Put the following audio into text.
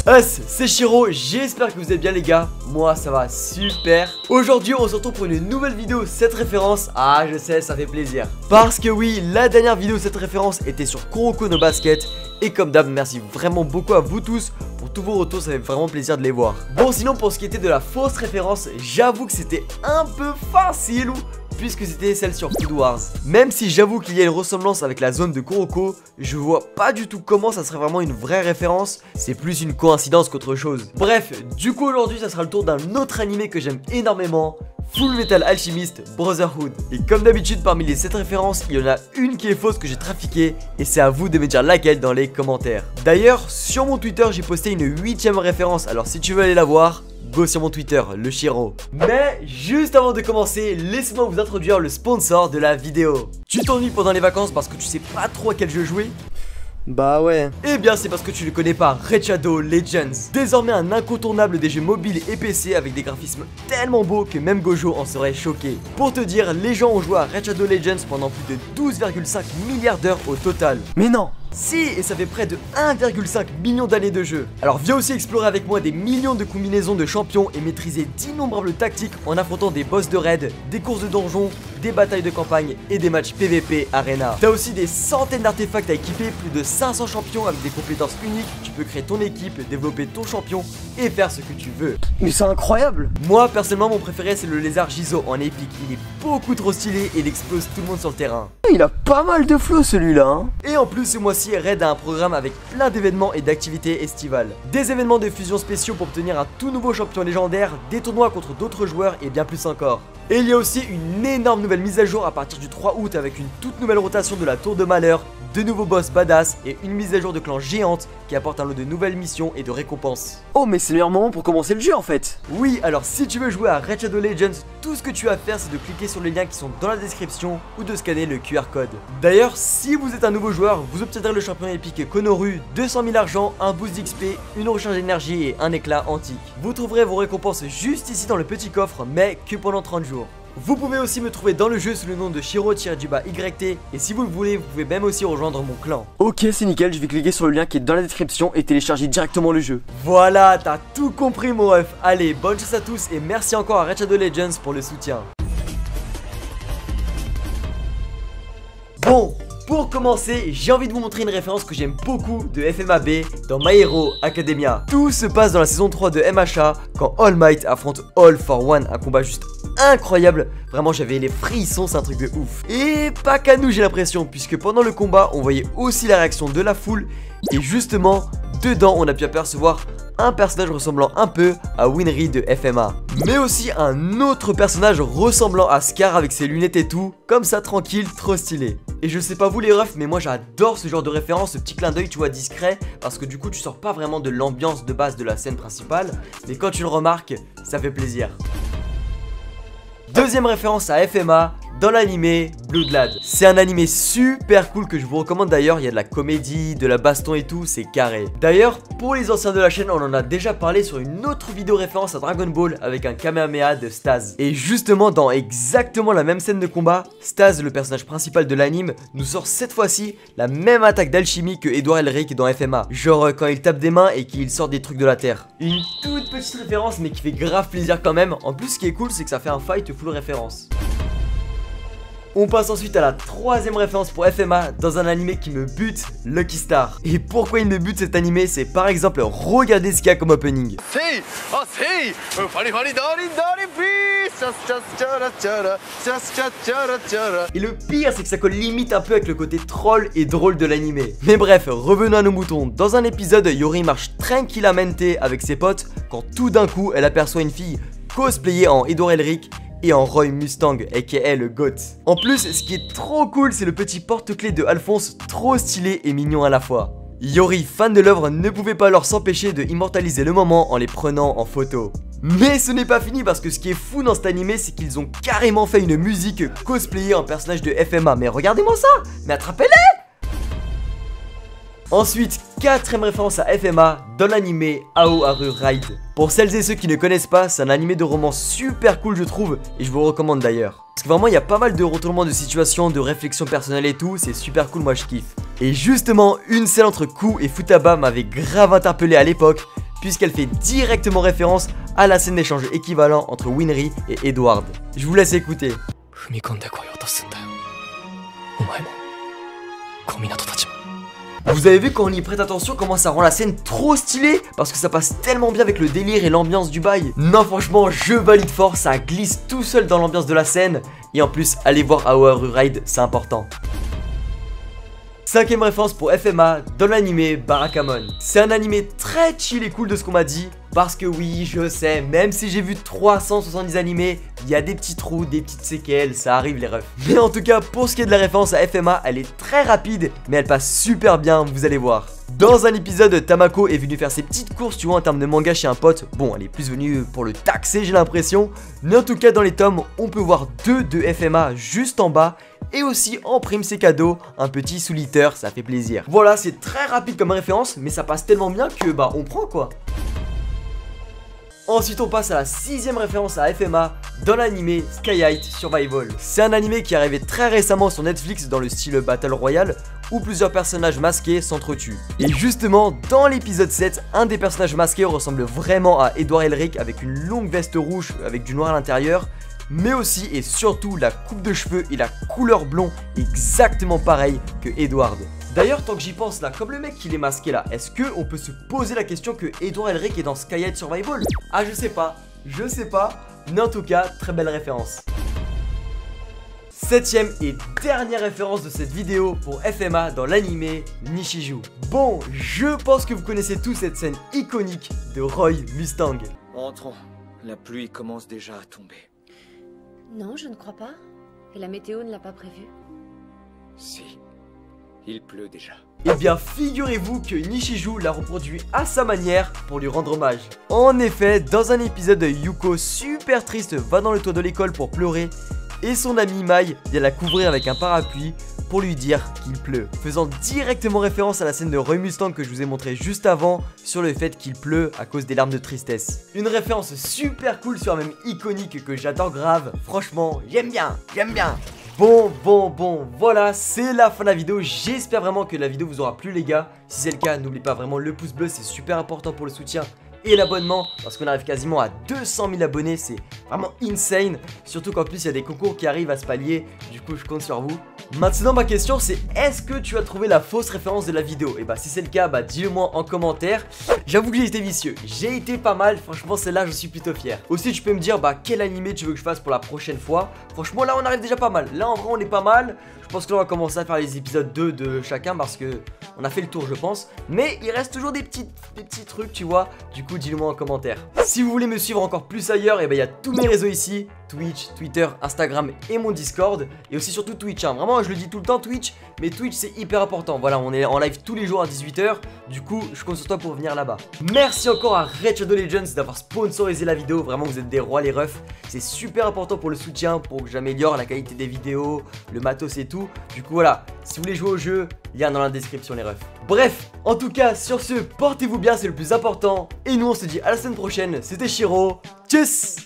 C'est Shiro, j'espère que vous êtes bien les gars. Moi ça va super. Aujourd'hui on se retrouve pour une nouvelle vidéo, cette référence. Ah je sais, ça fait plaisir. Parce que oui, la dernière vidéo cette référence était sur Kuroko no Basket. Et comme d'hab, merci vraiment beaucoup à vous tous pour tous vos retours, ça fait vraiment plaisir de les voir. Bon sinon pour ce qui était de la fausse référence, j'avoue que c'était un peu facile puisque c'était celle sur Food Wars. Même si j'avoue qu'il y a une ressemblance avec la zone de Kuroko, je vois pas du tout comment ça serait vraiment une vraie référence. C'est plus une coïncidence qu'autre chose. Bref, du coup aujourd'hui ça sera le tour d'un autre animé que j'aime énormément, Full Metal Alchemist Brotherhood. Et comme d'habitude parmi les 7 références, il y en a une qui est fausse que j'ai trafiquée. Et c'est à vous de me dire laquelle dans les commentaires. D'ailleurs sur mon Twitter j'ai posté une 8ème référence, alors si tu veux aller la voir, go sur mon Twitter, le Shiro. Mais juste avant de commencer, laissez-moi vous introduire le sponsor de la vidéo. Tu t'ennuies pendant les vacances parce que tu sais pas trop à quel jeu jouer? Bah ouais. Eh bien c'est parce que tu ne connais pas Raid Shadow Legends. Désormais un incontournable des jeux mobiles et PC avec des graphismes tellement beaux que même Gojo en serait choqué. Pour te dire, les gens ont joué à Raid Shadow Legends pendant plus de 12,5 milliards d'heures au total. Mais non. Si, et ça fait près de 1,5 million d'années de jeu. Alors viens aussi explorer avec moi des millions de combinaisons de champions et maîtriser d'innombrables tactiques en affrontant des boss de raid, des courses de donjons, des batailles de campagne et des matchs PVP Arena. T'as aussi des centaines d'artefacts à équiper, plus de 500 champions avec des compétences uniques. Tu peux créer ton équipe, développer ton champion et faire ce que tu veux. Mais c'est incroyable. Moi personnellement mon préféré c'est le lézard Gizo en épique. Il est beaucoup trop stylé et il explose tout le monde sur le terrain. Il a pas mal de flow celui-là hein. Et en plus ce mois-ci Raid a un programme avec plein d'événements et d'activités estivales. Des événements de fusion spéciaux pour obtenir un tout nouveau champion légendaire, des tournois contre d'autres joueurs et bien plus encore. Et il y a aussi une énorme nouvelle mise à jour à partir du 3 août avec une toute nouvelle rotation de la tour de malheur, de nouveaux boss badass et une mise à jour de clan géante qui apporte un lot de nouvelles missions et de récompenses. Oh mais c'est le meilleur moment pour commencer le jeu en fait. Oui, alors si tu veux jouer à Raid Shadow Legends, tout ce que tu as à faire c'est de cliquer sur les liens qui sont dans la description ou de scanner le QR code. D'ailleurs, si vous êtes un nouveau joueur, vous obtiendrez le champion épique Konoru, 200 000 argent, un boost d'XP, une recharge d'énergie et un éclat antique. Vous trouverez vos récompenses juste ici dans le petit coffre, mais que pendant 30 jours. Vous pouvez aussi me trouver dans le jeu sous le nom de Shiro-YT et si vous le voulez, vous pouvez même aussi rejoindre mon clan. Ok, c'est nickel, je vais cliquer sur le lien qui est dans la description et télécharger directement le jeu. Voilà, t'as tout compris mon ref. Allez, bonne chance à tous et merci encore à Raid Shadow Legends pour le soutien. Bon, pour commencer, j'ai envie de vous montrer une référence que j'aime beaucoup de FMAB dans My Hero Academia. Tout se passe dans la saison 3 de MHA quand All Might affronte All for One, un combat juste incroyable. Vraiment j'avais les frissons, c'est un truc de ouf. Et pas qu'à nous j'ai l'impression, puisque pendant le combat on voyait aussi la réaction de la foule. Et justement dedans on a pu apercevoir un personnage ressemblant un peu à Winry de FMA, mais aussi un autre personnage ressemblant à Scar avec ses lunettes et tout, comme ça tranquille, trop stylé. Et je sais pas vous les refs, mais moi j'adore ce genre de référence, ce petit clin d'œil tu vois discret, parce que du coup tu sors pas vraiment de l'ambiance de base de la scène principale, mais quand tu le remarques, ça fait plaisir. Deuxième référence à FMA dans l'animé Bloodlad. C'est un animé super cool que je vous recommande d'ailleurs, il y a de la comédie, de la baston et tout, c'est carré. D'ailleurs, pour les anciens de la chaîne, on en a déjà parlé sur une autre vidéo référence à Dragon Ball avec un Kamehameha de Stase. Et justement, dans exactement la même scène de combat, Stase, le personnage principal de l'anime, nous sort cette fois-ci la même attaque d'alchimie que Edouard Elric dans FMA. Genre quand il tape des mains et qu'il sort des trucs de la terre. Une toute petite référence mais qui fait grave plaisir quand même. En plus, ce qui est cool, c'est que ça fait un fight full référence. On passe ensuite à la troisième référence pour FMA dans un animé qui me bute, Lucky Star. Et pourquoi il me bute cet animé, c'est par exemple regardez ce qu'il y a comme opening. Et le pire c'est que ça colle limite un peu avec le côté troll et drôle de l'animé. Mais bref, revenons à nos moutons. Dans un épisode, Yori marche tranquillement avec ses potes quand tout d'un coup elle aperçoit une fille cosplayée en Edouard Elric et en Roy Mustang aka le GOAT. En plus, ce qui est trop cool, c'est le petit porte-clés de Alphonse, trop stylé et mignon à la fois. Yori, fan de l'œuvre, ne pouvait pas alors s'empêcher de immortaliser le moment en les prenant en photo. Mais ce n'est pas fini parce que ce qui est fou dans cet animé, c'est qu'ils ont carrément fait une musique cosplayée en personnage de FMA. Mais regardez-moi ça, mais attrapez-les! Ensuite, quatrième référence à FMA dans l'animé Aoharu Ride. Pour celles et ceux qui ne connaissent pas, c'est un animé de romance super cool je trouve, et je vous le recommande d'ailleurs. Parce que vraiment il y a pas mal de retournements de situation, de réflexion personnelle et tout, c'est super cool, moi je kiffe. Et justement, une scène entre Ku et Futaba m'avait grave interpellé à l'époque, puisqu'elle fait directement référence à la scène d'échange équivalent entre Winry et Edward. Je vous laisse écouter. Vous avez vu quand on y prête attention comment ça rend la scène trop stylée, parce que ça passe tellement bien avec le délire et l'ambiance du bail. Non franchement je valide fort, ça glisse tout seul dans l'ambiance de la scène. Et en plus allez voir Aoharu Ride, c'est important. Cinquième référence pour FMA dans l'animé Barakamon. C'est un animé très chill et cool de ce qu'on m'a dit. Parce que oui, je sais, même si j'ai vu 370 animés, il y a des petits trous, des petites séquelles, ça arrive les refs. Mais en tout cas, pour ce qui est de la référence à FMA, elle est très rapide, mais elle passe super bien, vous allez voir. Dans un épisode, Tamako est venue faire ses petites courses, tu vois, en termes de manga chez un pote. Bon, elle est plus venue pour le taxer, j'ai l'impression. Mais en tout cas, dans les tomes, on peut voir 2 de FMA juste en bas. Et aussi en prime c'est cadeau, un petit sous-litter, ça fait plaisir. Voilà, c'est très rapide comme référence, mais ça passe tellement bien que bah on prend quoi. Ensuite on passe à la 6ème référence à FMA dans l'animé Sky High Survival. C'est un animé qui est arrivé très récemment sur Netflix dans le style Battle Royale, où plusieurs personnages masqués s'entretuent. Et justement dans l'épisode 7, un des personnages masqués ressemble vraiment à Edward Elric avec une longue veste rouge avec du noir à l'intérieur. Mais aussi et surtout la coupe de cheveux et la couleur blond exactement pareil que Edward. D'ailleurs tant que j'y pense là, comme le mec qui est masqué là, est-ce que on peut se poser la question que Edward Elric est dans Sky High Survival? Ah je sais pas, mais en tout cas très belle référence. 7ème et dernière référence de cette vidéo pour FMA dans l'animé Nishiju. Bon, je pense que vous connaissez tous cette scène iconique de Roy Mustang. Entrons, la pluie commence déjà à tomber. Non, je ne crois pas. Et la météo ne l'a pas prévu. Si, il pleut déjà. Eh bien, figurez-vous que Nishiju l'a reproduit à sa manière pour lui rendre hommage. En effet, dans un épisode, Yuko, super triste, va dans le toit de l'école pour pleurer. Et son ami Mai vient la couvrir avec un parapluie pour lui dire qu'il pleut, faisant directement référence à la scène de Roy Mustang que je vous ai montré juste avant sur le fait qu'il pleut à cause des larmes de tristesse. Une référence super cool sur un même iconique que j'adore grave, franchement j'aime bien. Bon, voilà, c'est la fin de la vidéo. J'espère vraiment que la vidéo vous aura plu les gars. Si c'est le cas, n'oubliez pas vraiment le pouce bleu, c'est super important pour le soutien. Et l'abonnement, parce qu'on arrive quasiment à 200 000 abonnés, c'est vraiment insane. Surtout qu'en plus il y a des concours qui arrivent à se pallier, du coup je compte sur vous. Maintenant ma question c'est, est-ce que tu as trouvé la fausse référence de la vidéo? Et bah si c'est le cas, bah dis-le moi en commentaire. J'avoue que j'ai été vicieux, j'ai été pas mal, franchement celle-là je suis plutôt fier. Aussi tu peux me dire bah quel animé tu veux que je fasse pour la prochaine fois. Franchement là on arrive déjà pas mal, là en vrai on est pas mal. Je pense que là on va commencer à faire les épisodes 2 de chacun parce que on a fait le tour je pense. Mais il reste toujours des petits trucs tu vois. Du coup dis-le moi en commentaire. Si vous voulez me suivre encore plus ailleurs, et ben il y a tous mes réseaux ici, Twitch, Twitter, Instagram et mon Discord. Et aussi surtout Twitch hein. Vraiment je le dis tout le temps Twitch. Mais Twitch c'est hyper important. Voilà on est en live tous les jours à 18 h. Du coup je compte sur toi pour venir là-bas. Merci encore à Raid Shadow Legends d'avoir sponsorisé la vidéo. Vraiment vous êtes des rois les refs. C'est super important pour le soutien, pour que j'améliore la qualité des vidéos, le matos et tout. Du coup voilà, si vous voulez jouer au jeu, lien dans la description les refs. Bref, en tout cas sur ce, portez-vous bien, c'est le plus important. Et nous on se dit à la semaine prochaine, c'était Shiro. Tchuss.